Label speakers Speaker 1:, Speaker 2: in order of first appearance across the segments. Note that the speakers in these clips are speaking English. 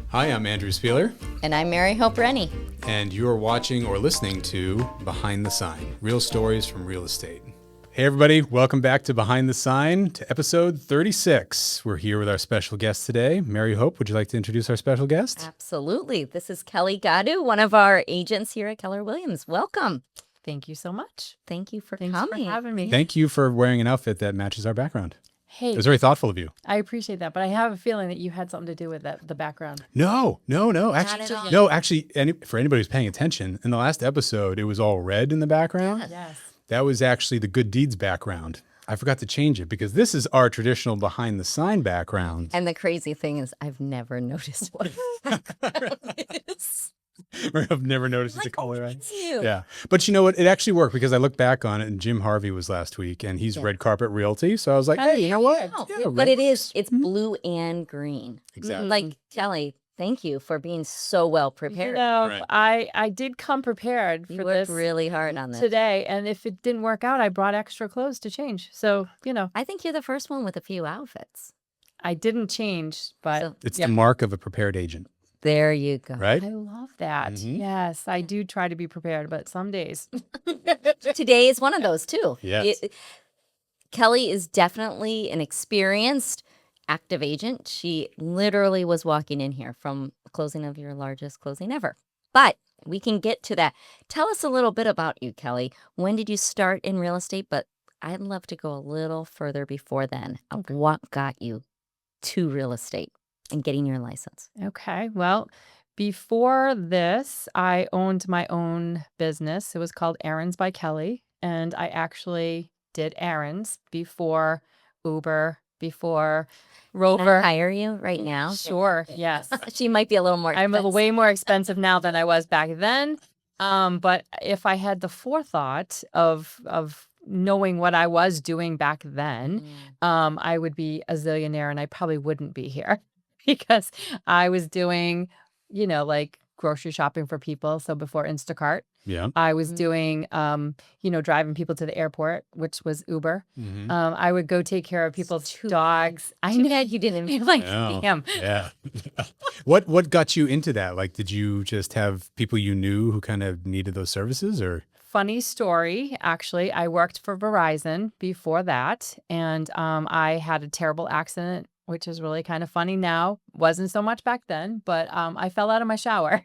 Speaker 1: Hi, I'm Andrew Spieler,
Speaker 2: And I'm Mary Hope Rennie.
Speaker 1: and you're watching or listening to Behind the Sign, real stories from real estate. Hey everybody, welcome back to Behind the Sign, to episode 36. We're here with our special guest today. Mary Hope, would you like to introduce our special guest?
Speaker 2: Absolutely. This is Kelly Goddu, one of our agents here at Keller Williams. Welcome.
Speaker 3: Thank you so much.
Speaker 2: Thank you for
Speaker 3: Thanks
Speaker 2: coming.
Speaker 3: for having me.
Speaker 1: Thank you for wearing an outfit that matches our background.
Speaker 3: Hey,
Speaker 1: It was very thoughtful of you.
Speaker 3: I appreciate that, but I have a feeling that you had something to do with the background.
Speaker 1: No.
Speaker 2: at
Speaker 1: Actually,
Speaker 2: all.
Speaker 1: no, actually, for anybody who's paying attention, in the last episode, it was all red in the background.
Speaker 3: Yes.
Speaker 1: That was actually the Good Deeds background. I forgot to change it because this is our traditional Behind the Sign background.
Speaker 2: And the crazy thing is, I've never noticed what it is.
Speaker 1: I've never noticed it's a color, right?
Speaker 2: It's you.
Speaker 1: Yeah. But you know what? It actually worked because I looked back on it and Jim Harvey was last week and he's Red Carpet Realty. So I was like, hey, you know what?
Speaker 2: Oh,
Speaker 1: Yeah,
Speaker 2: but
Speaker 1: red-
Speaker 2: it's blue and green.
Speaker 1: Exactly.
Speaker 2: Like, Kelly, thank you for being so well
Speaker 3: You
Speaker 2: prepared.
Speaker 3: know,
Speaker 1: Right.
Speaker 3: I did come prepared
Speaker 2: You
Speaker 3: for
Speaker 2: worked
Speaker 3: this
Speaker 2: really hard on this.
Speaker 3: today, and if it didn't work out, I brought extra clothes to change. So,
Speaker 2: I think you're the first one with a few outfits.
Speaker 3: I didn't change, but
Speaker 2: So
Speaker 1: It's
Speaker 3: yeah.
Speaker 1: the mark of a prepared agent,
Speaker 2: there you go.
Speaker 1: right?
Speaker 3: I love that.
Speaker 1: Mhm.
Speaker 3: Yes, I do try to be prepared, but some days.
Speaker 2: Today is one of those too.
Speaker 1: Yes.
Speaker 2: Kelly is definitely an experienced active agent. She literally was walking in here from the closing of your largest closing ever. But we can get to that. Tell us a little bit about you, Kelly. When did you start in real estate? But I'd love to go a little further before then. What got you to real estate and getting your license?
Speaker 3: Okay. Well, before this, I owned my own business. It was called Errands by Kelly. And I actually did errands before Uber, before
Speaker 2: Can I
Speaker 3: Rover.
Speaker 2: hire you right now?
Speaker 3: Sure. Yes.
Speaker 2: She might be a little more
Speaker 3: I'm
Speaker 2: expensive.
Speaker 3: way more expensive now than I was back then. But if I had the forethought of knowing what I was doing back then, I would be a zillionaire and I probably wouldn't be here because I was doing, like grocery shopping for people. So before Instacart,
Speaker 1: Yeah.
Speaker 3: I was doing, driving people to the airport, which was Uber.
Speaker 1: Mhm.
Speaker 3: I would go take care of people's dogs. I
Speaker 2: Too
Speaker 3: know.
Speaker 2: bad you didn't.
Speaker 3: You're like,
Speaker 1: Oh,
Speaker 3: damn.
Speaker 1: yeah. What got you into that? Like, did you just have people you knew who kind of needed those services or?
Speaker 3: Funny story, actually. I worked for Verizon before that, and I had a terrible accident, which is really kind of funny now. Wasn't so much back then, but I fell out of my shower.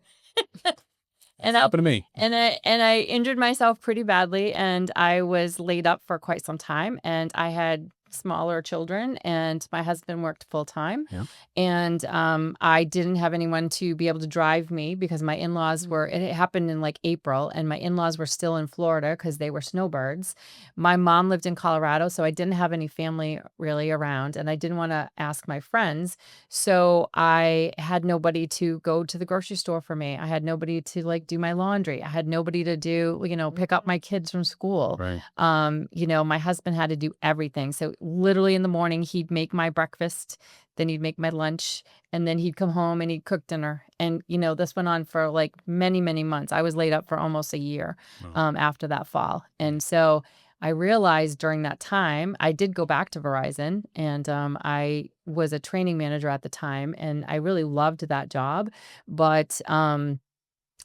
Speaker 3: And
Speaker 1: Happened to me.
Speaker 3: I injured myself pretty badly, and I was laid up for quite some time, and I had smaller children, and my husband worked full time.
Speaker 1: Yeah.
Speaker 3: And I didn't have anyone to be able to drive me because my in-laws it happened in like April, and my in-laws were still in Florida because they were snowbirds. My mom lived in Colorado, so I didn't have any family really around, and I didn't want to ask my friends. So I had nobody to go to the grocery store for me. I had nobody to like do my laundry. I had nobody to do, pick up my kids from school.
Speaker 1: Right.
Speaker 3: My husband had to do everything. So literally in the morning, he'd make my breakfast, then he'd make my lunch, and then he'd come home and he'd cook dinner. And, this went on for like many, many months. I was laid up for almost a year
Speaker 1: Wow.
Speaker 3: after that fall. And so I realized during that time, I did go back to Verizon, and I was a training manager at the time, and I really loved that job. But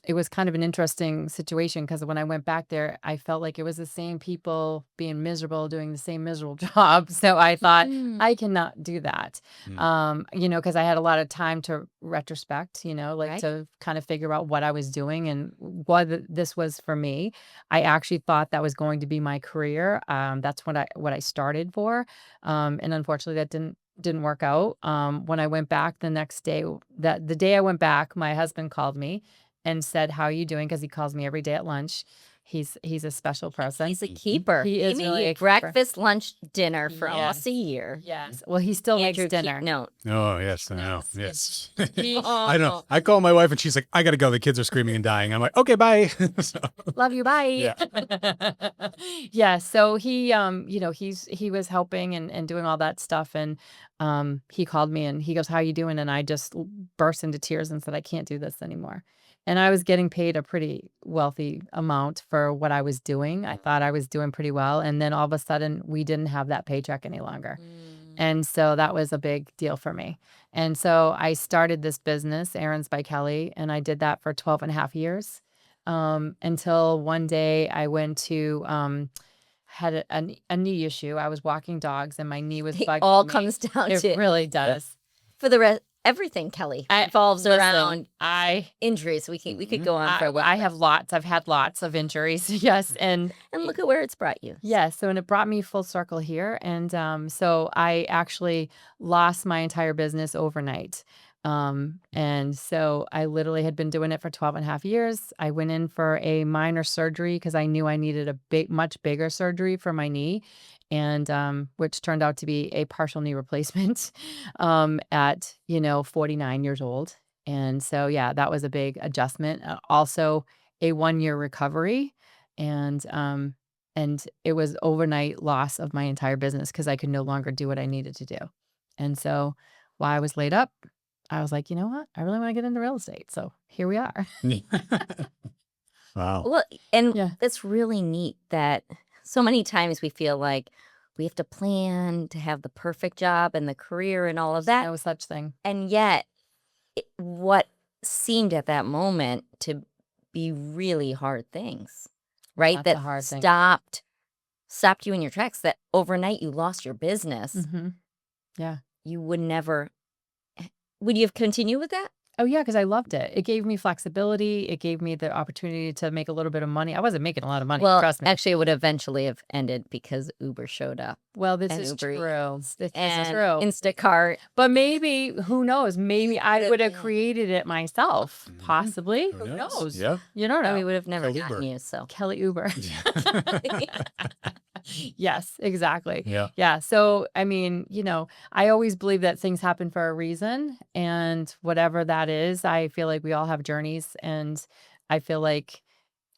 Speaker 3: it was kind of an interesting situation because when I went back there, I felt like it was the same people being miserable, doing the same miserable job. So I thought, I cannot do that. Because I had a lot of time to retrospect,
Speaker 2: Right.
Speaker 3: to kind of figure out what I was doing and what this was for me. I actually thought that was going to be my career. That's what I started for. And unfortunately that didn't work out. When I went back the next day, the day I went back, my husband called me and said, "How are you doing?" Because he calls me every day at lunch. He's a special person.
Speaker 2: He's a keeper.
Speaker 3: He is
Speaker 2: He made
Speaker 3: really
Speaker 2: you
Speaker 3: a keeper.
Speaker 2: breakfast, lunch, dinner for almost a year.
Speaker 3: Yes. Well, he still makes
Speaker 2: Andrew,
Speaker 3: dinner.
Speaker 2: No.
Speaker 1: Oh, yes, I know. Yes.
Speaker 3: He-
Speaker 1: I know. I call my wife and she's like, I got to go. The kids are screaming and dying. I'm like, okay, bye. So,
Speaker 3: Love you. Bye.
Speaker 1: Yeah.
Speaker 3: Yeah. So he, he was helping and doing all that stuff. And he called me and he goes, "How are you doing?" And I just burst into tears and said, "I can't do this anymore." And I was getting paid a pretty wealthy amount for what I was doing. I thought I was doing pretty well. And then all of a sudden we didn't have that paycheck any longer. And so that was a big deal for me. And so I started this business, Errands by Kelly, and I did that for 12 and a half years. Until one day I went to, had a knee issue. I was walking dogs and my knee was
Speaker 2: It
Speaker 3: bugging
Speaker 2: all
Speaker 3: me.
Speaker 2: comes down
Speaker 3: It
Speaker 2: to
Speaker 3: really does.
Speaker 2: for the rest. Everything, Kelly, revolves
Speaker 3: Listen,
Speaker 2: around
Speaker 3: I
Speaker 2: injuries. We could go on for a while.
Speaker 3: I have lots. I've had lots of injuries. Yes,
Speaker 2: and look at where it's brought you.
Speaker 3: yes. So and it brought me full circle here, and so I actually lost my entire business overnight. And so I literally had been doing it for 12 and a half years. I went in for a minor surgery because I knew I needed a much bigger surgery for my knee, and which turned out to be a partial knee replacement at 49 years old. And so yeah, that was a big adjustment. Also a 1 year recovery, and it was overnight loss of my entire business because I could no longer do what I needed to do. And so while I was laid up, I was like, you know what? I really want to get into real estate. So here we are.
Speaker 1: Wow.
Speaker 2: Well, and
Speaker 3: Yeah.
Speaker 2: that's really neat that so many times we feel like we have to plan to have the perfect job and the career and all of that.
Speaker 3: No such thing.
Speaker 2: And yet, what seemed at that moment to be really hard things, right?
Speaker 3: That's
Speaker 2: that
Speaker 3: a hard thing.
Speaker 2: stopped you in your tracks, that overnight you lost your business.
Speaker 3: Mm-hmm. Yeah.
Speaker 2: You would never, would you have continued with that?
Speaker 3: Oh, yeah, because I loved it. It gave me flexibility. It gave me the opportunity to make a little bit of money. I wasn't making a lot of money,
Speaker 2: Well,
Speaker 3: trust me.
Speaker 2: actually, it would eventually have ended because Uber showed up.
Speaker 3: Well, this
Speaker 2: and
Speaker 3: is
Speaker 2: Uber
Speaker 3: true. This is
Speaker 2: and
Speaker 3: true.
Speaker 2: Instacart.
Speaker 3: But maybe, who knows? Maybe I would have created it myself, possibly. Who knows?
Speaker 1: Yeah.
Speaker 3: You don't know.
Speaker 2: We would have never
Speaker 1: Kelly
Speaker 2: gotten
Speaker 1: Uber.
Speaker 2: you. So
Speaker 3: Kelly Uber. Yes, exactly.
Speaker 1: Yeah.
Speaker 3: Yeah. So, I mean, I always believe that things happen for a reason. And whatever that is, I feel like we all have journeys. And I feel like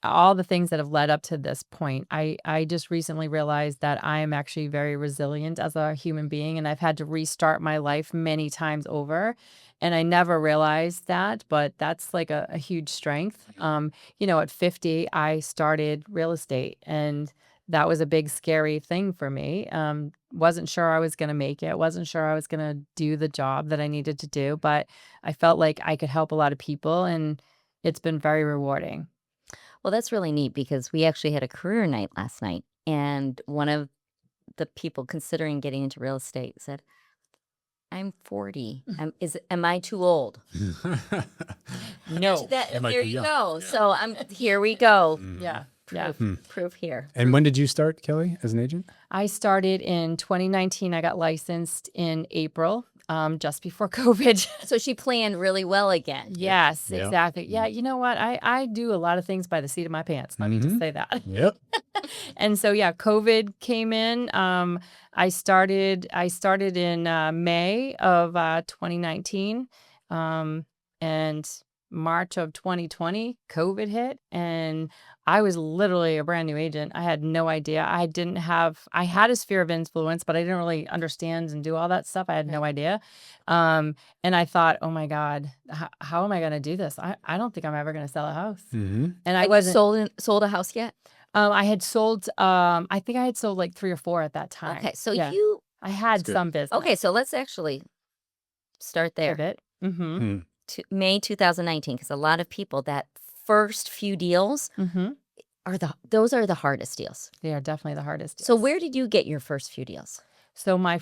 Speaker 3: all the things that have led up to this point, I just recently realized that I am actually very resilient as a human being. And I've had to restart my life many times over. And I never realized that, but that's like a huge strength. At 50, I started real estate, and that was a big, scary thing for me. Wasn't sure I was going to make it. Wasn't sure I was going to do the job that I needed to do, but I felt like I could help a lot of people, and it's been very rewarding.
Speaker 2: well, that's really neat because we actually had a career night last night, and one of the people considering getting into real estate said, "I'm 40. Am I too old?"
Speaker 3: No.
Speaker 1: Am I
Speaker 2: There
Speaker 1: too
Speaker 2: you
Speaker 1: young?
Speaker 2: go. So here we go.
Speaker 3: Yeah. Yeah.
Speaker 2: Proof here.
Speaker 1: And when did you start, Kelly, as an agent?
Speaker 3: I started in 2019. I got licensed in April, just before COVID.
Speaker 2: So she planned really well again.
Speaker 3: Yes,
Speaker 1: Yeah.
Speaker 3: exactly. Yeah, you know what? I do a lot of things by the seat of my pants. Let me just say that.
Speaker 1: Yep.
Speaker 3: And so yeah, COVID came in. I started in May of 2019, and March of 2020, COVID hit, and I was literally a brand new agent. I had no idea. I had a sphere of influence, but I didn't really understand and do all that stuff. I had no idea. And I thought, oh my God, how am I going to do this? I don't think I'm ever going to sell a house.
Speaker 1: Mm-hmm.
Speaker 3: And I
Speaker 2: Have you
Speaker 3: wasn't.
Speaker 2: sold a house yet?
Speaker 3: I had sold. I think I had sold like 3 or 4 at that time.
Speaker 2: Okay, so
Speaker 3: yeah,
Speaker 2: you
Speaker 3: I had
Speaker 1: good.
Speaker 3: some business.
Speaker 2: okay? So let's actually start there.
Speaker 3: Pivot. Mm-hmm.
Speaker 2: May 2019, because a lot of people, that first few deals
Speaker 3: Mm-hmm.
Speaker 2: those are the hardest deals.
Speaker 3: They are definitely the hardest.
Speaker 2: So
Speaker 3: deals.
Speaker 2: where did you get your first few deals?
Speaker 3: So my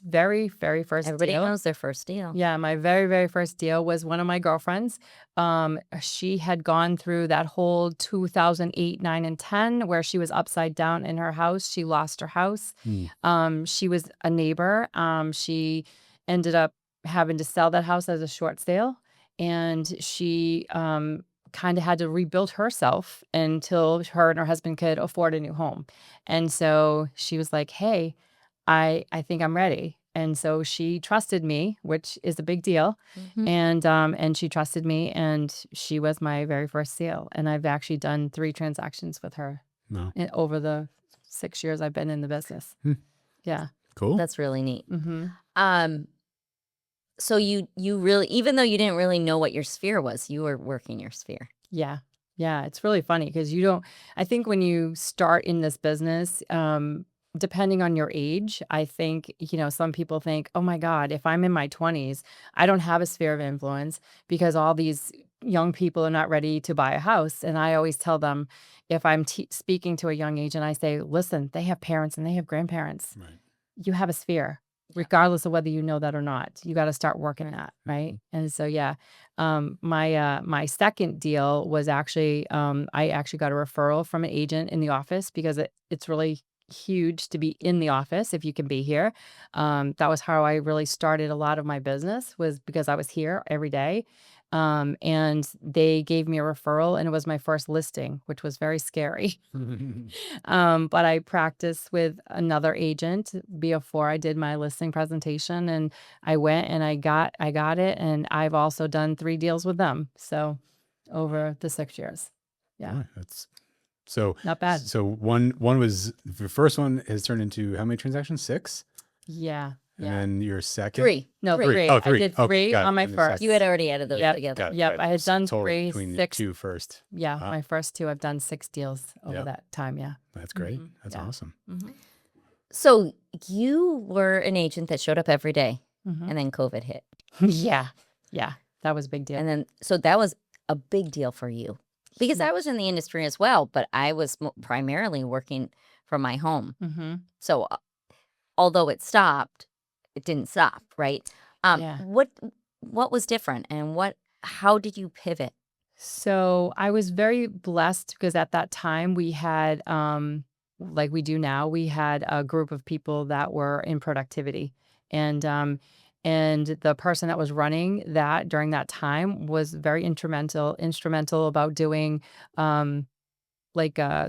Speaker 3: very, very first
Speaker 2: Everybody
Speaker 3: deal.
Speaker 2: knows their first deal.
Speaker 3: Yeah, my very, very first deal was one of my girlfriends. She had gone through that whole 2008, 9, and 10 where she was upside down in her house. She lost her house. She was a neighbor. She ended up having to sell that house as a short sale. And she kind of had to rebuild herself until her and her husband could afford a new home. And so she was like, hey, I think I'm ready. And so she trusted me, which is a big deal.
Speaker 2: Mhm.
Speaker 3: And she trusted me, and she was my very first sale. And I've actually done 3 transactions with her
Speaker 1: Wow.
Speaker 3: over the 6 years I've been in the business. Yeah.
Speaker 1: Cool.
Speaker 2: That's really neat.
Speaker 3: Mm-hmm.
Speaker 2: So you really, even though you didn't really know what your sphere was, you were working your sphere.
Speaker 3: Yeah. Yeah. It's really funny because I think when you start in this business, depending on your age, I think, some people think, oh my God, if I'm in my 20s, I don't have a sphere of influence because all these young people are not ready to buy a house. And I always tell them, if I'm speaking to a young age and I say, listen, they have parents and they have grandparents,
Speaker 1: Right.
Speaker 3: you have a sphere,
Speaker 2: Yeah.
Speaker 3: regardless of whether you know that or not. You got to start working that, right? And so, yeah, my second deal was actually, I actually got a referral from an agent in the office because it's really huge to be in the office if you can be here. That was how I really started a lot of my business, was because I was here every day. And they gave me a referral, and it was my first listing, which was very scary. But I practiced with another agent before I did my listing presentation, and I went and I got it, and I've also done 3 deals with them. So over the 6 years.
Speaker 1: All
Speaker 3: Yeah.
Speaker 1: right, that's so.
Speaker 3: Not bad.
Speaker 1: So one was the first one has turned into how many transactions? 6,
Speaker 3: Yeah.
Speaker 1: and
Speaker 3: Yeah.
Speaker 1: then your second.
Speaker 2: 3.
Speaker 3: No,
Speaker 2: 3.
Speaker 3: 3.
Speaker 1: Oh,
Speaker 3: I
Speaker 1: 3.
Speaker 3: did
Speaker 1: Okay,
Speaker 3: 3
Speaker 1: got it.
Speaker 3: on my
Speaker 1: And the
Speaker 3: first.
Speaker 1: second.
Speaker 2: You had already added those
Speaker 3: Yep.
Speaker 2: together.
Speaker 1: Got it.
Speaker 3: Yep.
Speaker 1: Right.
Speaker 3: I had done
Speaker 1: Total
Speaker 3: 3,
Speaker 1: between the
Speaker 3: 6.
Speaker 1: 2 first.
Speaker 3: Yeah.
Speaker 1: Wow.
Speaker 3: My first 2, I've done 6 deals over
Speaker 1: Yep.
Speaker 3: that time. Yeah.
Speaker 1: That's great.
Speaker 3: Mhm.
Speaker 1: That's
Speaker 3: Yeah.
Speaker 1: awesome.
Speaker 2: So you were an agent that showed up every day,
Speaker 3: Mhm.
Speaker 2: and then COVID hit.
Speaker 3: Yeah. Yeah. That was a big deal.
Speaker 2: And then, so that was a big deal for you because I was in the industry as well, but I was primarily working from my home.
Speaker 3: Mhm.
Speaker 2: So although it stopped, it didn't stop, right?
Speaker 3: Yeah.
Speaker 2: What was different, and how did you pivot?
Speaker 3: So I was very blessed because at that time we had, like we do now, we had a group of people that were in productivity. And the person that was running that during that time was very instrumental about doing, um,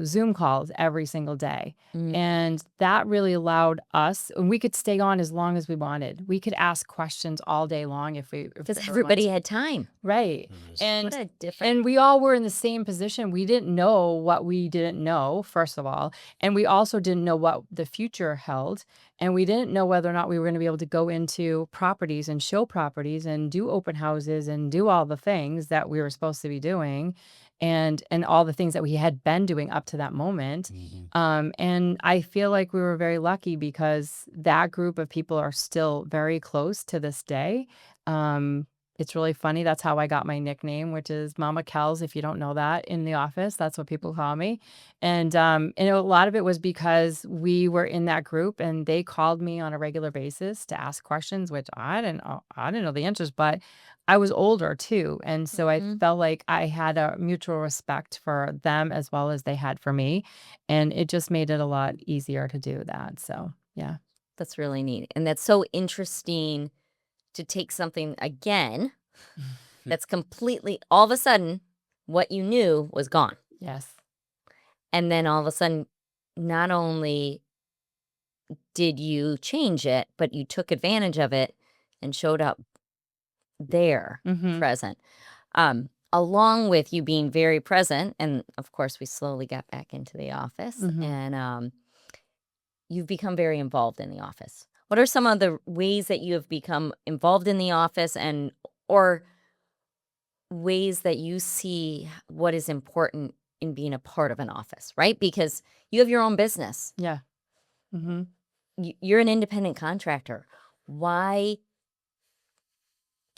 Speaker 3: Zoom calls every single day.
Speaker 2: Mm.
Speaker 3: And that really allowed us, and we could stay on as long as we wanted. We could ask questions all day long if
Speaker 2: Because
Speaker 3: really
Speaker 2: everybody
Speaker 3: wanted to.
Speaker 2: had time.
Speaker 3: Right.
Speaker 2: What
Speaker 3: And
Speaker 2: a different.
Speaker 3: and we all were in the same position. We didn't know what we didn't know, first of all. And we also didn't know what the future held. And we didn't know whether or not we were going to be able to go into properties and show properties and do open houses and do all the things that we were supposed to be doing, and all the things that we had been doing up to that moment. And I feel like we were very lucky because that group of people are still very close to this day. It's really funny. That's how I got my nickname, which is Mama Kells. If you don't know that in the office, that's what people call me. And a lot of it was because we were in that group and they called me on a regular basis to ask questions, which I didn't know the answers, but I was older too. And so I felt like I had a mutual respect for them as well as they had for me. And it just made it a lot easier to do that. So, yeah.
Speaker 2: That's really neat. And that's so interesting to take something again that's completely, all of a sudden, what you knew was gone.
Speaker 3: Yes.
Speaker 2: And then all of a sudden, not only did you change it, but you took advantage of it and showed up there, present. Along with you being very present. And of course, we slowly got back into the office, and you've become very involved in the office. What are some of the ways that you have become involved in the office, or ways that you see what is important in being a part of an office, right? Because you have your own business.
Speaker 3: Yeah.
Speaker 2: You're an independent contractor. Why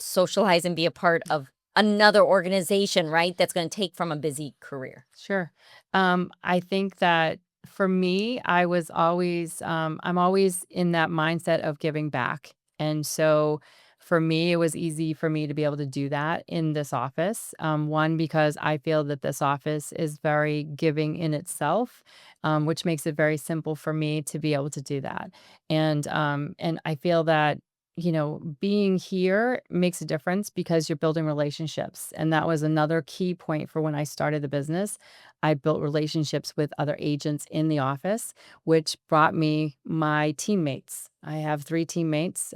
Speaker 2: socialize and be a part of another organization, right? That's going to take from a busy career.
Speaker 3: Sure. I think that for me, I'm always in that mindset of giving back. And so for me, it was easy for me to be able to do that in this office. One, because I feel that this office is very giving in itself, which makes it very simple for me to be able to do that. And I feel that being here makes a difference because you're building relationships. And that was another key point for when I started the business. I built relationships with other agents in the office, which brought me my teammates. I have 3 teammates,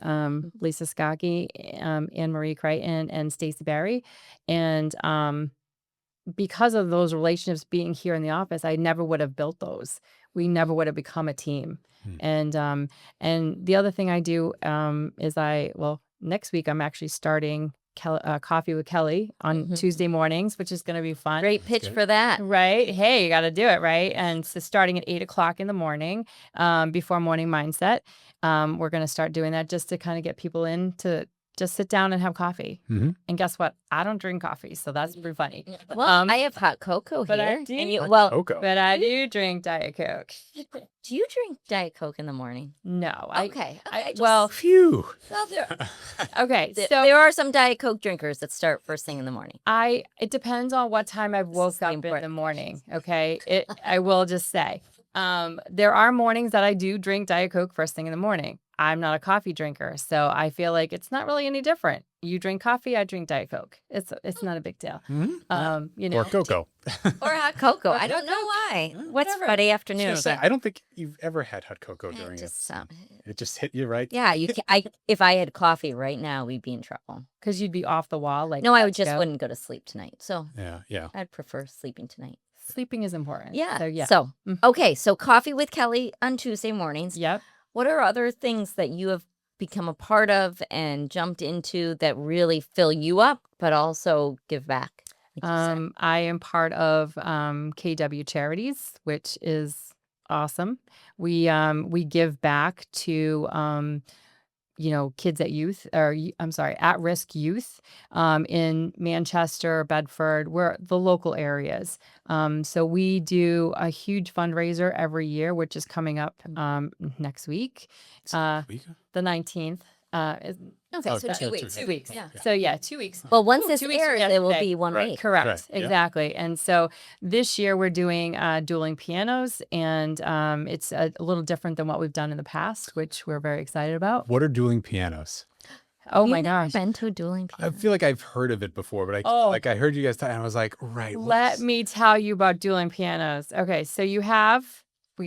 Speaker 3: Lisa Skocky, Anne Marie Crichton, and Stacy Barry. And because of those relationships being here in the office, I never would have built those. We never would have become a team. And the other thing I do is next week I'm actually starting Coffee with Kelly on Tuesday mornings, which is going to be fun.
Speaker 2: Great pitch for that.
Speaker 3: Right. Hey, you got to do it. Right. And so starting at 8 o'clock in the morning, before morning mindset, we're going to start doing that just to kind of get people in to just sit down and have coffee. And guess what? I don't drink coffee, so that's pretty funny.
Speaker 2: Well, I have hot cocoa
Speaker 3: but
Speaker 2: here.
Speaker 3: I do.
Speaker 2: And
Speaker 1: Cocoa.
Speaker 3: But I do drink Diet Coke.
Speaker 2: do you drink Diet Coke in the morning?
Speaker 3: No.
Speaker 2: Okay.
Speaker 1: Phew.
Speaker 2: Well,
Speaker 3: Okay. So
Speaker 2: there are some Diet Coke drinkers that start first thing in the morning.
Speaker 3: it depends on what time I've woke up in the morning. Okay. I will just say, there are mornings that I do drink Diet Coke first thing in the morning. I'm not a coffee drinker, so I feel like it's not really any different. You drink coffee, I drink Diet Coke. It's not a big deal.
Speaker 1: Or cocoa.
Speaker 2: Or hot cocoa. I don't know why. What's Friday afternoon?
Speaker 1: I don't think you've ever had hot cocoa during it just hit you right.
Speaker 2: Yeah, if I had coffee right now, we'd be in trouble.
Speaker 3: Because you'd be off the wall. Like
Speaker 2: No, I wouldn't go to sleep tonight. So
Speaker 1: Yeah.
Speaker 2: I'd prefer sleeping tonight.
Speaker 3: Sleeping is important.
Speaker 2: Yeah.
Speaker 3: So yeah.
Speaker 2: So okay, so coffee with Kelly on Tuesday mornings.
Speaker 3: Yep.
Speaker 2: What are other things that you have become a part of and jumped into that really fill you up, but also give back? like you said?
Speaker 3: I am part of KW Charities, which is awesome. We give back to kids at risk youth in Manchester, Bedford, we're the local areas. So we do a huge fundraiser every year, which is coming up next week, the 19th.
Speaker 2: Okay, so 2
Speaker 1: 2
Speaker 2: weeks.
Speaker 3: 2 weeks.
Speaker 2: Yeah.
Speaker 3: So 2 weeks.
Speaker 2: Well, once
Speaker 3: Ooh,
Speaker 2: this
Speaker 3: 2 weeks from
Speaker 2: airs, it will
Speaker 3: yesterday.
Speaker 2: be 1 week.
Speaker 3: Correct.
Speaker 1: Right, yeah.
Speaker 3: Exactly. And so this year we're doing dueling pianos, and it's a little different than what we've done in the past, which we're very excited about.
Speaker 1: What are dueling pianos?
Speaker 3: Oh
Speaker 2: You've
Speaker 3: my
Speaker 2: never
Speaker 3: gosh.
Speaker 2: been to a dueling
Speaker 1: I
Speaker 2: piano?
Speaker 1: feel like I've heard of it before, but I heard you guys talk, and I was like, right.
Speaker 3: Let me tell you about dueling pianos. Okay, so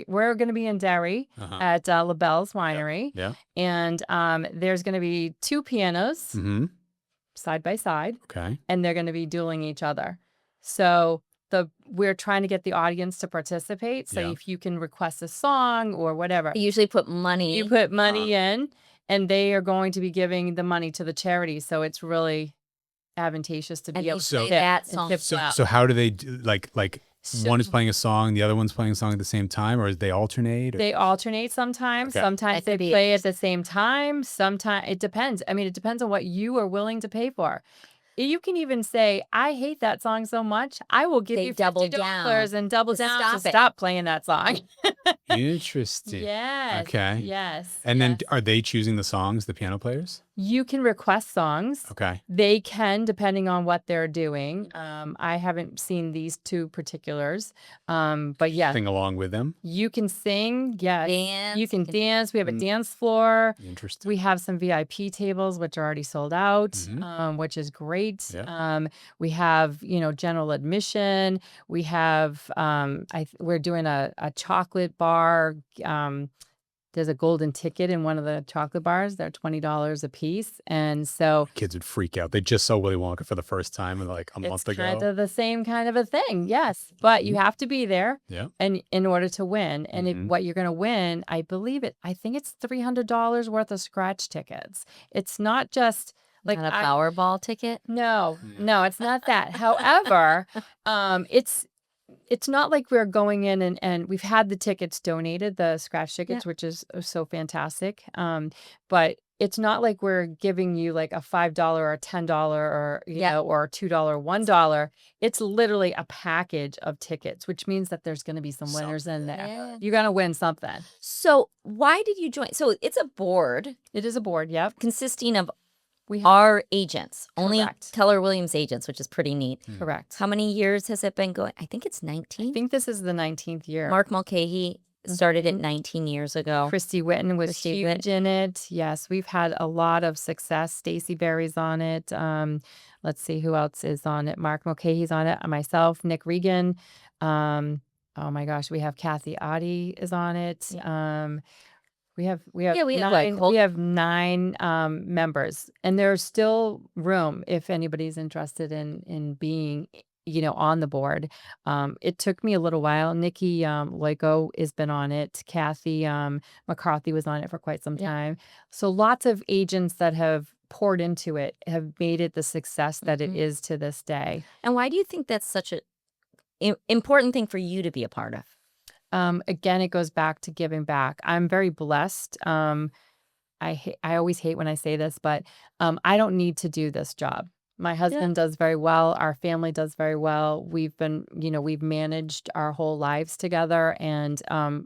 Speaker 3: we're going to be in Derry at LaBelle's Winery.
Speaker 1: Yeah.
Speaker 3: And there's going to be 2 pianos side by side,
Speaker 1: Okay.
Speaker 3: and they're going to be dueling each other. So we're trying to get the audience to participate. So
Speaker 1: Yeah.
Speaker 3: if you can request a song or whatever,
Speaker 2: You usually put money.
Speaker 3: you put money in, and they are going to be giving the money to the charity. So it's really advantageous to
Speaker 2: and
Speaker 3: be able
Speaker 2: they
Speaker 3: to
Speaker 1: So-
Speaker 2: play
Speaker 3: tip
Speaker 2: that
Speaker 3: and
Speaker 2: song.
Speaker 3: tip
Speaker 1: So
Speaker 3: well.
Speaker 1: so how do they do, like
Speaker 3: So-
Speaker 1: one is playing a song, the other one's playing a song at the same time, or they alternate? Or?
Speaker 3: They alternate sometimes.
Speaker 1: Okay.
Speaker 3: Sometimes
Speaker 2: That
Speaker 3: they
Speaker 2: could be
Speaker 3: play at the same time. Sometimes it depends. I mean, it depends on what you are willing to pay for. You can even say, I hate that song so much, I will give
Speaker 2: They
Speaker 3: you
Speaker 2: double
Speaker 3: $50 and double down to
Speaker 2: Stop it.
Speaker 3: stop playing that song.
Speaker 1: Interesting.
Speaker 3: Yes.
Speaker 1: Okay.
Speaker 3: Yes.
Speaker 1: And then
Speaker 3: yes.
Speaker 1: are they choosing the songs, the piano players?
Speaker 3: You can request songs.
Speaker 1: Okay.
Speaker 3: They can, depending on what they're doing. I haven't seen these 2 particulars. But yeah,
Speaker 1: Sing along with them.
Speaker 3: you can sing. Yes.
Speaker 2: Dance.
Speaker 3: You can dance. We have a dance floor.
Speaker 1: Interesting.
Speaker 3: We have some VIP tables, which are already sold out, which is great.
Speaker 1: Yeah.
Speaker 3: We have, general admission. We have, we're doing a chocolate bar. There's a golden ticket in one of the chocolate bars. They're $20 a piece. And so
Speaker 1: Kids would freak out. They just saw Willy Wonka for the first time like a month
Speaker 3: it's
Speaker 1: ago.
Speaker 3: kind of the same kind of a thing. Yes. But you have to be there
Speaker 1: Yeah.
Speaker 3: and in order to win. And what you're going to win, I think it's $300 worth of scratch tickets. It's not just like
Speaker 2: Not a Powerball ticket?
Speaker 3: No, it's not that. However, it's not like we're going in and we've had the tickets donated, the scratch tickets, which is so fantastic. But it's not like we're giving you like a $5 or $10 or or $2, $1. It's literally a package of tickets, which means that there's going to be some winners in there.
Speaker 2: Yeah.
Speaker 3: You're going to win something.
Speaker 2: So why did you join? So it's a board
Speaker 3: It is a board. Yep.
Speaker 2: consisting of
Speaker 3: We have
Speaker 2: our agents, only
Speaker 3: Correct.
Speaker 2: Keller Williams agents, which is pretty neat.
Speaker 3: correct.
Speaker 2: How many years has it been going? I think it's 19.
Speaker 3: I think this is the 19th year.
Speaker 2: Mark Mulcahy started it 19 years ago.
Speaker 3: Christy Witten was
Speaker 2: Christy
Speaker 3: huge in it. Yes, we've had a lot of success. Stacey Berry's on it. Let's see who else is on it. Mark Mulcahy's on it. Myself, Nick Regan. Oh my gosh, we have Kathy Oddie is on it. We have
Speaker 2: like
Speaker 3: 9 members, and there's still room if anybody's interested in being on the board. It took me a little while. Nikki Loico has been on it. Kathy McCarthy was on it for quite some time. So lots of agents that have poured into it have made it the success that it
Speaker 2: Mhm.
Speaker 3: is to this day.
Speaker 2: And why do you think that's such a important thing for you to be a part of?
Speaker 3: Again, it goes back to giving back. I'm very blessed. I always hate when I say this, but I don't need to do this job. My
Speaker 2: Yeah.
Speaker 3: husband does very well. Our family does very well. We've been, we've managed our whole lives together, and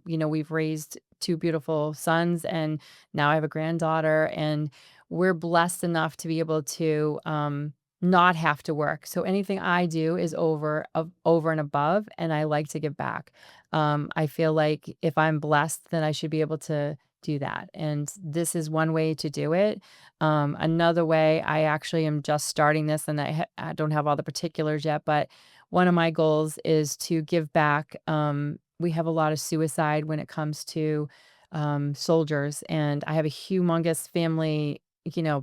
Speaker 3: we've raised two beautiful sons, and now I have a granddaughter, and we're blessed enough to be able to not have to work. So anything I do is over and above, and I like to give back. I feel like if I'm blessed, then I should be able to do that. And this is one way to do it. Another way, I actually am just starting this, and I don't have all the particulars yet, but one of my goals is to give back. We have a lot of suicide when it comes to soldiers, and I have a humongous family,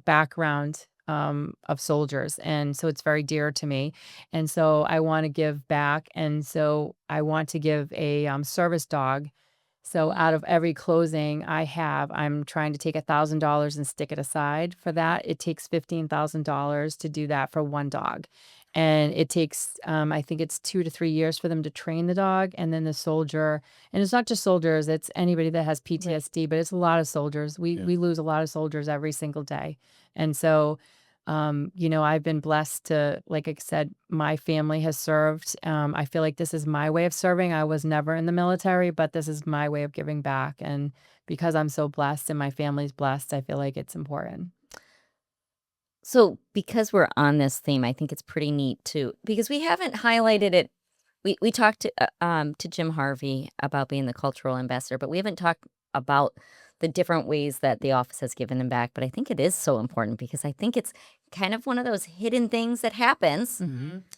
Speaker 3: background of soldiers. And so it's very dear to me. And so I want to give back. And so I want to give a service dog. So out of every closing I have, I'm trying to take $1,000 and stick it aside for that. It takes $15,000 to do that for one dog. And it takes, I think it's 2 to 3 years for them to train the dog. And then the soldier, and it's not just soldiers, it's anybody that has
Speaker 2: Right.
Speaker 3: PTSD, but it's a lot of soldiers. We lose a lot of soldiers every single day. And so, I've been blessed to, like I said, my family has served. I feel like this is my way of serving. I was never in the military, but this is my way of giving back. And because I'm so blessed and my family's blessed, I feel like it's important.
Speaker 2: So, because we're on this theme, I think it's pretty neat too, because we haven't highlighted it. We talked to Jim Harvey about being the cultural ambassador, but we haven't talked about the different ways that the office has given them back. But I think it is so important because I think it's kind of one of those hidden things that happens.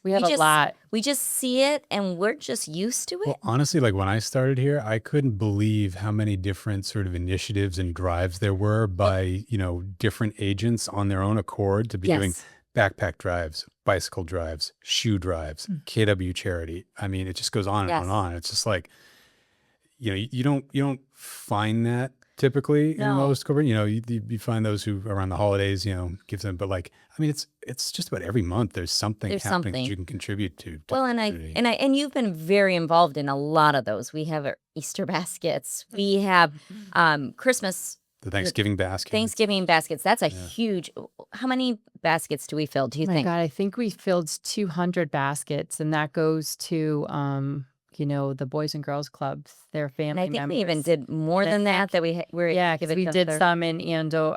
Speaker 3: We have
Speaker 2: We
Speaker 3: a lot.
Speaker 2: we just see it and we're just used to it.
Speaker 1: Well, honestly, like when I started here, I couldn't believe how many different sort of initiatives and drives there were by, different agents on their own accord to be doing
Speaker 2: Yes.
Speaker 1: backpack drives, bicycle drives, shoe drives, KW charity. I mean, it just goes on and on and
Speaker 2: Yes.
Speaker 1: on. It's just like, you don't find that typically in
Speaker 2: No.
Speaker 1: most corporate. You find those who around the holidays, gives them, but like, I mean, it's just about every month there's something
Speaker 2: There's
Speaker 1: happening that
Speaker 2: something.
Speaker 1: you can contribute to.
Speaker 2: Well,
Speaker 1: the
Speaker 2: and
Speaker 1: community.
Speaker 2: and you've been very involved in a lot of those. We have our Easter baskets. We have Christmas,
Speaker 1: The Thanksgiving basket.
Speaker 2: Thanksgiving baskets. That's a
Speaker 1: Yeah.
Speaker 2: huge. How many baskets do we fill? Do you
Speaker 3: My
Speaker 2: think?
Speaker 3: God, I think we filled 200 baskets, and that goes to, the Boys and Girls Clubs, their
Speaker 2: And
Speaker 3: family
Speaker 2: I think we even
Speaker 3: members.
Speaker 2: did more than that. That we were
Speaker 3: Yeah,
Speaker 2: give
Speaker 3: because
Speaker 2: it
Speaker 3: we
Speaker 2: to
Speaker 3: did
Speaker 2: other-
Speaker 3: some in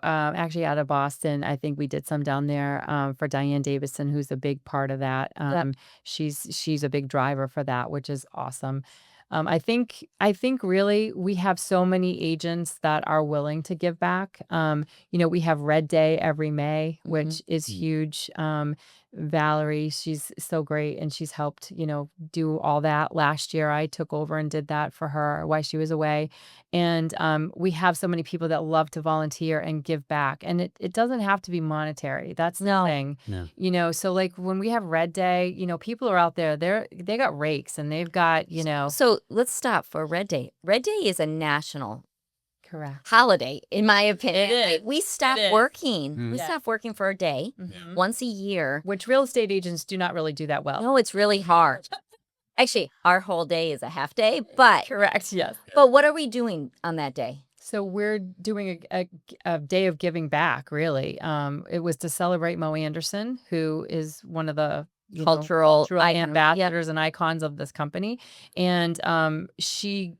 Speaker 3: actually out of Boston. I think we did some down there for Diane Davison, who's a big part of that.
Speaker 2: Yep.
Speaker 3: She's a big driver for that, which is awesome. I think really we have so many agents that are willing to give back. We have Red Day every May, which is huge. Valerie, she's so great, and she's helped, do all that. Last year, I took over and did that for her while she was away. And we have so many people that love to volunteer and give back. And it doesn't have to be monetary. That's the
Speaker 2: No.
Speaker 3: thing.
Speaker 1: Yeah.
Speaker 3: So like when we have Red Day, people are out there, they got rakes and they've got,
Speaker 2: So let's stop for Red Day. Red Day is a national
Speaker 3: correct.
Speaker 2: holiday, in my opinion.
Speaker 3: It is.
Speaker 2: We stop
Speaker 3: It is.
Speaker 2: working. We
Speaker 3: Yeah.
Speaker 2: stop working for a day
Speaker 3: Mhm.
Speaker 2: once a year.
Speaker 3: Which real estate agents do not really do that well.
Speaker 2: No, it's really hard. Actually, our whole day is a half day, but
Speaker 3: Correct. Yes.
Speaker 2: what are we doing on that day?
Speaker 3: So we're doing a day of giving back, really. It was to celebrate Mo Anderson, who is one of the
Speaker 2: Cultural
Speaker 3: cultural
Speaker 2: icon. Yep.
Speaker 3: ambassadors and icons of this company. And she,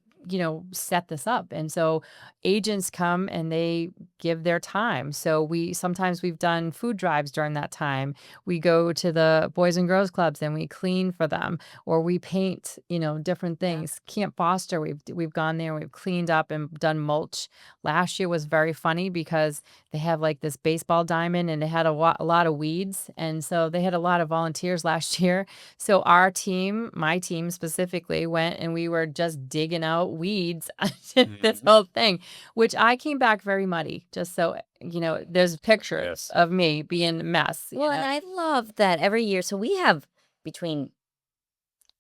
Speaker 3: set this up. And so agents come and they give their time. So sometimes we've done food drives during that time. We go to the Boys and Girls Clubs and we clean for them, or we paint, different things. Camp Foster, we've gone there, we've cleaned up and done mulch. Last year was very funny because they have like this baseball diamond and it had a lot of weeds. And so they had a lot of volunteers last year. So our team, my team specifically, went and we were just digging out weeds this whole thing, which I came back very muddy, just so there's pictures of me being a mess.
Speaker 2: Well, and I love that every year. So we have between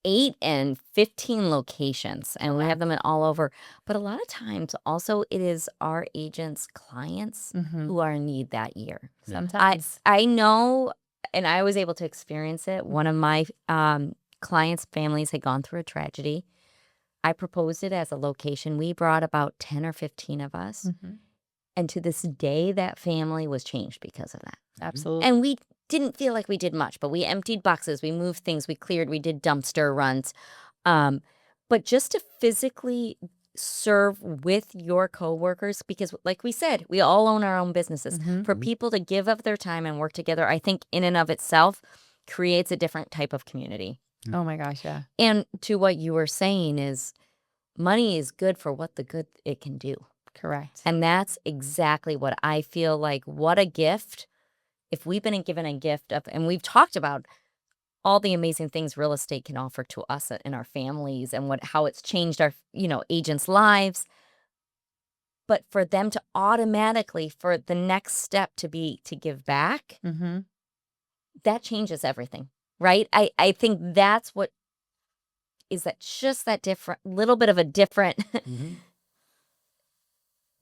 Speaker 2: 8 and 15 locations, and we have them in all over. But a lot of times also it is our agents' clients who are in need that year.
Speaker 3: Sometimes.
Speaker 2: I know, and I was able to experience it. One of my clients' families had gone through a tragedy. I proposed it as a location. We brought about 10 or 15 of us. And to this day, that family was changed because of that.
Speaker 3: Absolutely.
Speaker 2: And we didn't feel like we did much, but we emptied boxes, we moved things, we cleared, we did dumpster runs. But just to physically serve with your coworkers, because like we said, we all own our own businesses. For people to give up their time and work together, I think in and of itself creates a different type of community.
Speaker 3: Oh my gosh, yeah.
Speaker 2: And to what you were saying is money is good for what the good it can do.
Speaker 3: Correct.
Speaker 2: And that's exactly what I feel like. What a gift. If we've been given a gift of, and we've talked about all the amazing things real estate can offer to us and our families and how it's changed our, agents' lives. But for them to automatically, for the next step to be to give back, that changes everything, right? I think that's what is that just that different, little bit of a different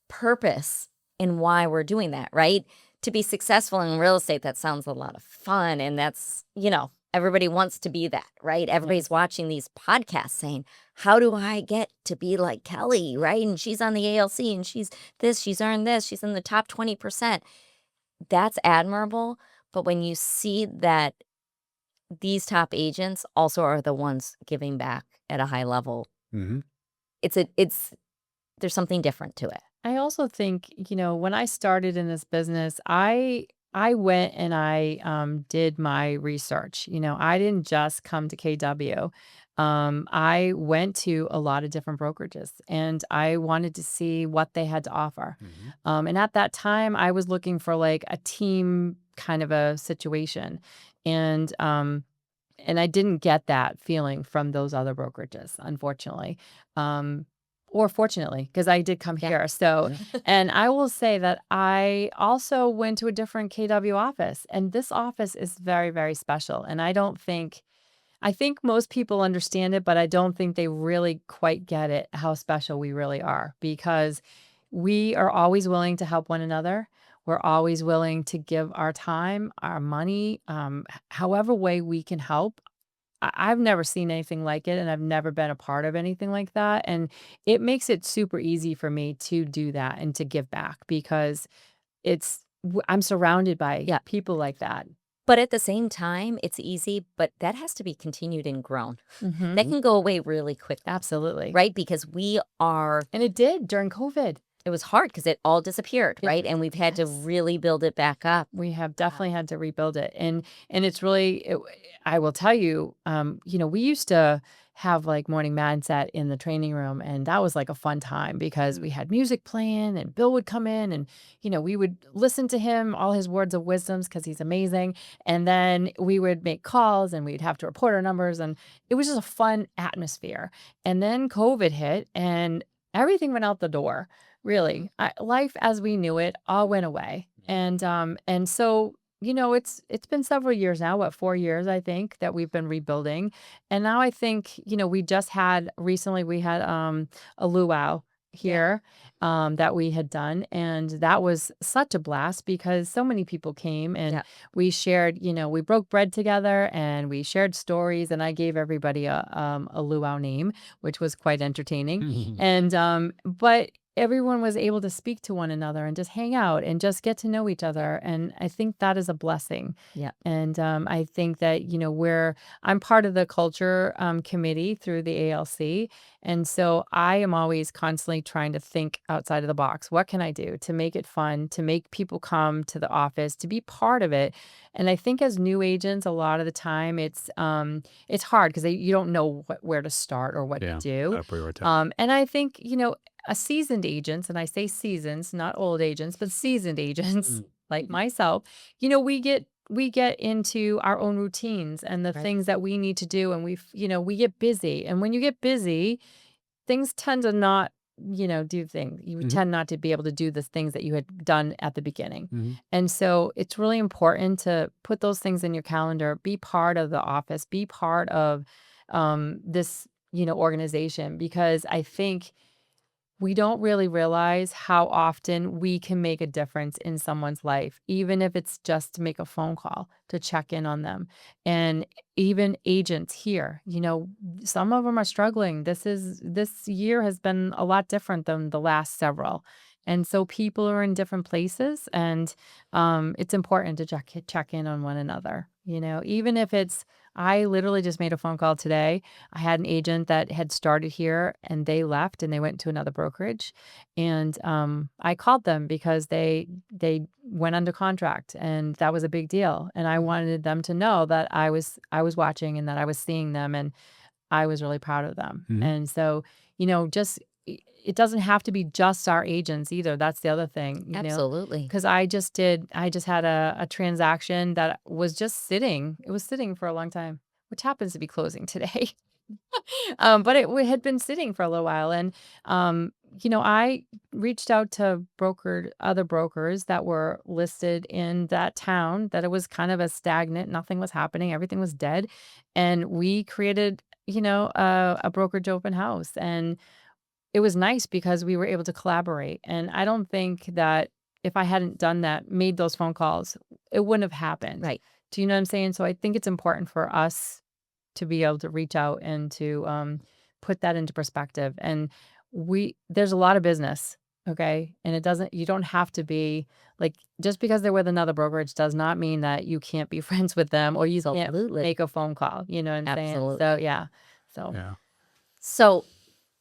Speaker 2: purpose in why we're doing that, right? To be successful in real estate, that sounds a lot of fun. And that's, everybody wants to be that, right? Everybody's watching these podcasts saying, how do I get to be like Kelly, right? And she's on the ALC and she's this, she's earned this, she's in the top 20%. That's admirable. But when you see that these top agents also are the ones giving back at a high level, there's something different to it.
Speaker 3: I also think, when I started in this business, I went and I did my research. I didn't just come to KW. I went to a lot of different brokerages and I wanted to see what they had to offer. And at that time, I was looking for like a team kind of a situation. And I didn't get that feeling from those other brokerages, unfortunately. Or fortunately, because I did come here. So, and I will say that I also went to a different KW office, and this office is very, very special. And I think most people understand it, but I don't think they really quite get it, how special we really are, because we are always willing to help one another. We're always willing to give our time, our money, however way we can help. I've never seen anything like it, and I've never been a part of anything like that. And it makes it super easy for me to do that and to give back because I'm surrounded by people like that.
Speaker 2: But at the same time, it's easy, but that has to be continued and grown. That can go away really quick.
Speaker 3: Absolutely.
Speaker 2: Right? Because we are.
Speaker 3: And it did during COVID.
Speaker 2: It was hard because it all disappeared, right? And we've had to really build it back up.
Speaker 3: We have definitely had to rebuild it. And it's really, I will tell you, we used to have like morning mindset in the training room, and that was like a fun time because we had music playing and Bill would come in and, we would listen to him, all his words of wisdoms because he's amazing. And then we would make calls and we'd have to report our numbers, and it was just a fun atmosphere. And then COVID hit and everything went out the door. Really, life as we knew it all went away. And so, it's been several years now, 4 years, I think, that we've been rebuilding. And now I think, we just recently we had a luau here that we had done. And that was such a blast because so many people came and we shared, we broke bread together and we shared stories, and I gave everybody a luau name, which was quite entertaining. And but everyone was able to speak to one another and just hang out and just get to know each other. And I think that is a blessing.
Speaker 2: Yeah.
Speaker 3: And I think that, I'm part of the culture committee through the ALC. And so I am always constantly trying to think outside of the box. What can I do to make it fun, to make people come to the office, to be part of it? And I think as new agents, a lot of the time it's hard because you don't know where to start or what to do. And I think, a seasoned agents, and I say seasons, not old agents, but seasoned agents like myself, we get into our own routines and the things that we need to do. And we get busy. And when you get busy, things tend to not, do things. You tend not to be able to do the things that you had done at the beginning. And so it's really important to put those things in your calendar, be part of the office, be part of this, organization, because I think we don't really realize how often we can make a difference in someone's life, even if it's just to make a phone call to check in on them. And even agents here, some of them are struggling. This year has been a lot different than the last several. And so people are in different places, and it's important to check in on one another. Even if it's, I literally just made a phone call today. I had an agent that had started here and they left and they went to another brokerage. And I called them because they went under contract, and that was a big deal. And I wanted them to know that I was watching and that I was seeing them, and I was really proud of them.
Speaker 1: Mhm.
Speaker 3: And so, just it doesn't have to be just our agents either. That's the other thing,
Speaker 2: Absolutely.
Speaker 3: because I just had a transaction that was just sitting. It was sitting for a long time, which happens to be closing today. But it had been sitting for a little while. And, I reached out to other brokers that were listed in that town, that it was kind of a stagnant, nothing was happening, everything was dead. And we created, a brokerage open house. And it was nice because we were able to collaborate. And I don't think that if I hadn't done that, made those phone calls, it wouldn't have happened.
Speaker 2: Right.
Speaker 3: Do you know what I'm saying? So I think it's important for us to be able to reach out and to put that into perspective. And there's a lot of business, okay? And you don't have to be like, just because they're with another brokerage does not mean that you can't be friends with them or you can't
Speaker 2: Absolutely.
Speaker 3: make a phone call. You know what I'm saying?
Speaker 2: Absolutely.
Speaker 3: So yeah. So
Speaker 1: Yeah.
Speaker 2: So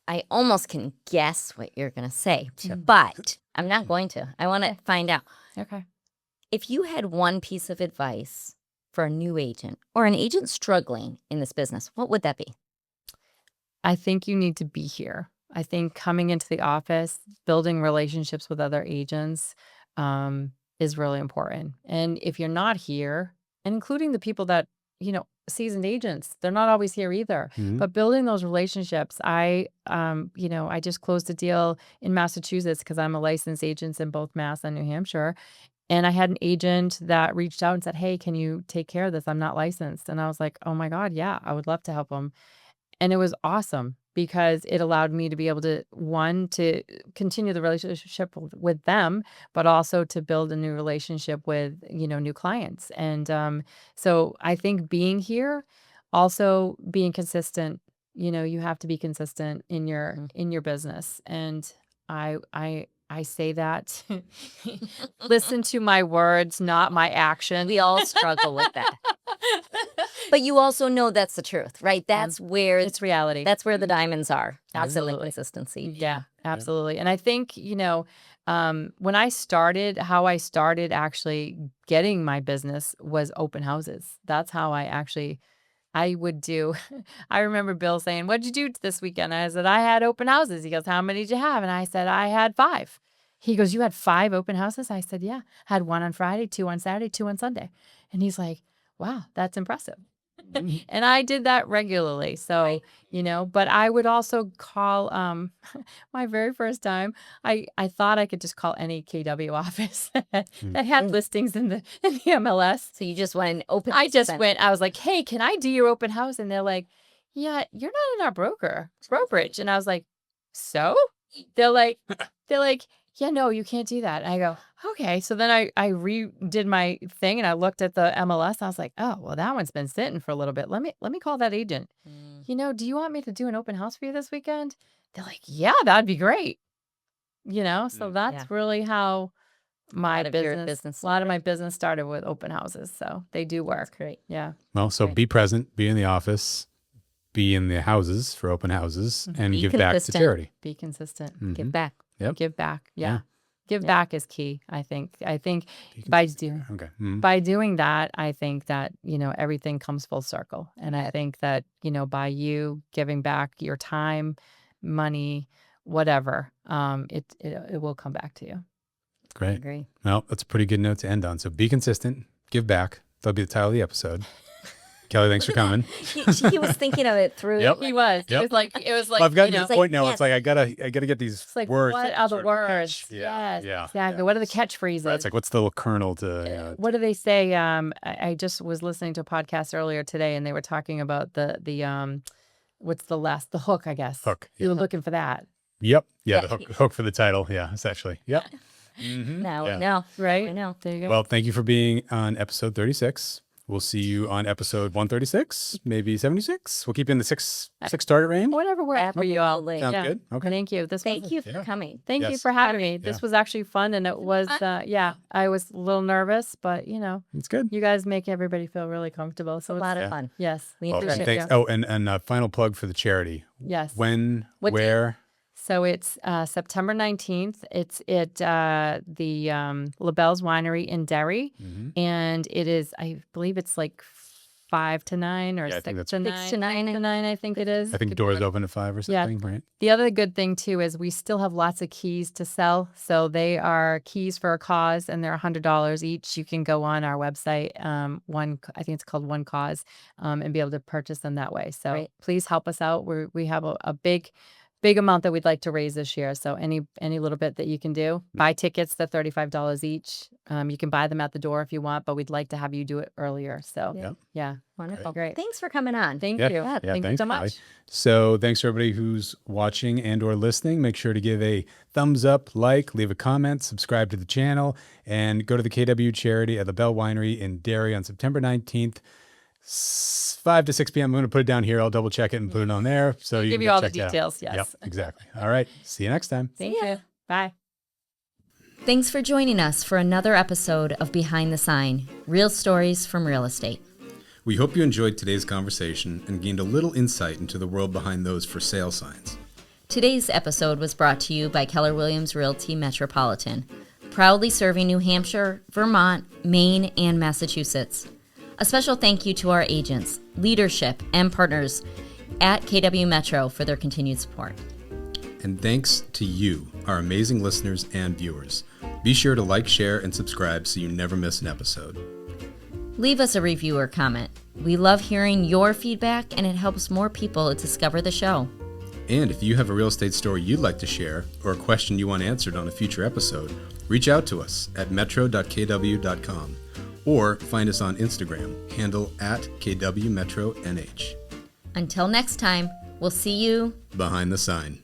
Speaker 2: I almost can guess what you're going to say, but I'm not going to. I want to find out.
Speaker 3: okay.
Speaker 2: If you had one piece of advice for a new agent or an agent struggling in this business, what would that be?
Speaker 3: I think you need to be here. I think coming into the office, building relationships with other agents is really important. And if you're not here, and including the people that, seasoned agents, they're not always here either.
Speaker 1: Mhm.
Speaker 3: But building those relationships, I just closed a deal in Massachusetts because I'm a licensed agent in both Mass and New Hampshire. And I had an agent that reached out and said, "Hey, can you take care of this? I'm not licensed." And I was like, "Oh my God, yeah, I would love to help them." And it was awesome because it allowed me to be able to, one, to continue the relationship with them, but also to build a new relationship with, new clients. And so I think being here, also being consistent, you have to be consistent in your
Speaker 2: Mhm.
Speaker 3: in your business. And I say that listen to my words, not my actions.
Speaker 2: We all struggle with that. But you also know that's the truth, right? That's where
Speaker 3: It's reality.
Speaker 2: that's where the diamonds are. Is in the
Speaker 3: Absolutely.
Speaker 2: consistency.
Speaker 3: Yeah, absolutely. And I think, when I started, how I started actually getting my business was open houses. That's how I would do. I remember Bill saying, "What'd you do this weekend?" I said, "I had open houses." He goes, "How many did you have?" And I said, "I had 5." He goes, "You had 5 open houses?" I said, "Yeah. Had 1 on Friday, 2 on Saturday, 2 on Sunday." And he's like, "Wow, that's impressive." And I did that regularly. So, but I would also call my very first time, I thought I could just call any KW office that had listings in the MLS.
Speaker 2: So you just went open.
Speaker 3: I just went, I was like, "Hey, can I do your open house?" And they're like, "Yeah, you're not in our brokerage." And I was like, "So?" They're like, "Yeah, no, you can't do that." And I go, "Okay." So then I redid my thing and I looked at the MLS. And I was like, "Oh, well, that one's been sitting for a little bit. Let me call that agent. Do you want me to do an open house for you this weekend?" They're like, "Yeah, that'd be great." So that's really how my
Speaker 2: business
Speaker 3: a lot of my business started with open houses. So they do work.
Speaker 2: great.
Speaker 3: Yeah.
Speaker 1: Well, so
Speaker 2: Right.
Speaker 1: be present, be in the office, be in the houses for open houses, and
Speaker 2: Be
Speaker 1: give back to
Speaker 2: consistent.
Speaker 1: charity.
Speaker 3: Be consistent.
Speaker 1: Mhm.
Speaker 2: Give back.
Speaker 1: Yep.
Speaker 3: Give back. Yeah.
Speaker 1: Yeah.
Speaker 3: Give
Speaker 2: Yeah.
Speaker 3: back is key, I think. I think
Speaker 1: Be
Speaker 3: by
Speaker 1: consistent. Okay. Mhm.
Speaker 3: by doing that, I think that, everything comes full circle. And I think that, by you giving back your time, money, whatever, it will come back to you.
Speaker 2: I
Speaker 1: Great.
Speaker 2: agree.
Speaker 1: Well, that's a pretty good note to end on. So be consistent, give back. That'll be the title of the episode. Kelly, thanks for coming.
Speaker 2: He was thinking of it through.
Speaker 1: Yep.
Speaker 3: He was.
Speaker 1: Yep.
Speaker 3: It was like,
Speaker 1: Well, I've gotten
Speaker 3: you
Speaker 1: to
Speaker 3: know,
Speaker 1: the point now.
Speaker 2: Yes.
Speaker 1: It's like I gotta get these
Speaker 3: it's like,
Speaker 1: words.
Speaker 3: what are the
Speaker 1: sort of
Speaker 3: words?
Speaker 1: catch. Yeah,
Speaker 3: Yes,
Speaker 1: yeah,
Speaker 3: exactly.
Speaker 1: yeah.
Speaker 3: What are the catchphrases?
Speaker 1: Right, it's like what's the little kernel to?
Speaker 3: What do they say? I just was listening to a podcast earlier today, and they were talking about the what's the hook, I guess.
Speaker 1: Hook,
Speaker 3: You were looking for that,
Speaker 1: Yep. Yeah,
Speaker 2: Yeah.
Speaker 1: the hook for the title. Yeah, essentially. Yep. Mm-hmm.
Speaker 2: No,
Speaker 1: Yeah.
Speaker 2: no,
Speaker 3: right?
Speaker 2: I know.
Speaker 3: There you go.
Speaker 1: Well, thank you for being on episode 36. We'll see you on episode 136, maybe 76. We'll keep you in the six target range.
Speaker 3: Whatever we're at for you all.
Speaker 2: Absolutely.
Speaker 1: Sounds
Speaker 3: Yeah.
Speaker 1: good. Okay.
Speaker 3: Thank you.
Speaker 2: Thank you for
Speaker 1: Yeah.
Speaker 2: coming.
Speaker 3: Thank you
Speaker 1: Yes.
Speaker 3: for having me. This
Speaker 1: Yeah.
Speaker 3: was actually fun, and it was, I was a little nervous, but
Speaker 1: It's good.
Speaker 3: you guys make everybody feel really comfortable. So
Speaker 2: A
Speaker 3: it's
Speaker 2: lot
Speaker 1: Yeah.
Speaker 2: of fun.
Speaker 3: yes,
Speaker 2: We
Speaker 1: Oh,
Speaker 2: appreciate
Speaker 1: and
Speaker 2: it.
Speaker 1: thanks. Oh, and final plug for the charity.
Speaker 3: yes.
Speaker 1: When,
Speaker 2: What date?
Speaker 1: where?
Speaker 3: So it's September 19th. It's at the LaBelle's Winery in Derry,
Speaker 1: Mhm.
Speaker 3: and it is, I believe it's like 5 to 9 or
Speaker 1: Yeah, I
Speaker 3: 6
Speaker 1: think
Speaker 3: to 9.
Speaker 2: 6 to 9.
Speaker 3: 6 to 9, I think it is.
Speaker 1: I think
Speaker 3: Good
Speaker 1: doors
Speaker 3: one.
Speaker 1: open at 5 or
Speaker 3: Yeah.
Speaker 1: something, right?
Speaker 3: The other good thing too is we still have lots of keys to sell. So they are keys for a cause, and they're $100 each. You can go on our website, I think it's called One Cause, and be able to purchase them that way. So
Speaker 2: Great.
Speaker 3: please help us out. We have a big amount that we'd like to raise this year. So any little bit that you can do, buy tickets. They're $35 each. You can buy them at the door if you want, but we'd like to have you do it earlier. So
Speaker 2: Yeah.
Speaker 3: yeah.
Speaker 2: Wonderful.
Speaker 3: Great.
Speaker 2: Thanks for coming on.
Speaker 3: Thank
Speaker 1: Yeah.
Speaker 3: you.
Speaker 1: Yeah,
Speaker 3: Thank you
Speaker 1: thanks,
Speaker 3: so
Speaker 1: Kelly.
Speaker 3: much.
Speaker 1: So thanks to everybody who's watching and or listening. Make sure to give a thumbs up, leave a comment, subscribe to the channel, and go to the KW charity at the Bell Winery in Derry on September 19th, 5 to 6 p.m. I'm going to put it down here. I'll double check it and put it on there. So you
Speaker 3: Give
Speaker 1: can
Speaker 3: you
Speaker 1: go
Speaker 3: all the
Speaker 1: check it out.
Speaker 3: details. Yes.
Speaker 1: Yep, exactly. All right. See you next time.
Speaker 3: Thank you. Bye.
Speaker 2: Thanks for joining us for another episode of Behind the Sign, Real Stories from Real Estate.
Speaker 1: We hope you enjoyed today's conversation and gained a little insight into the world behind those for sale signs.
Speaker 2: Today's episode was brought to you by Keller Williams Realty Metropolitan, proudly serving New Hampshire, Vermont, Maine, and Massachusetts. A special thank you to our agents, leadership, and partners at KW Metro for their continued support.
Speaker 1: And thanks to you, our amazing listeners and viewers. Be sure to like, share, and subscribe so you never miss an episode.
Speaker 2: Leave us a review or comment. We love hearing your feedback, and it helps more people discover the show.
Speaker 1: And if you have a real estate story you'd like to share or a question you want answered on a future episode, reach out to us at metro.kw.com or find us on Instagram, handle at KWMetroNH.
Speaker 2: Until next time, we'll see you
Speaker 1: Behind the Sign.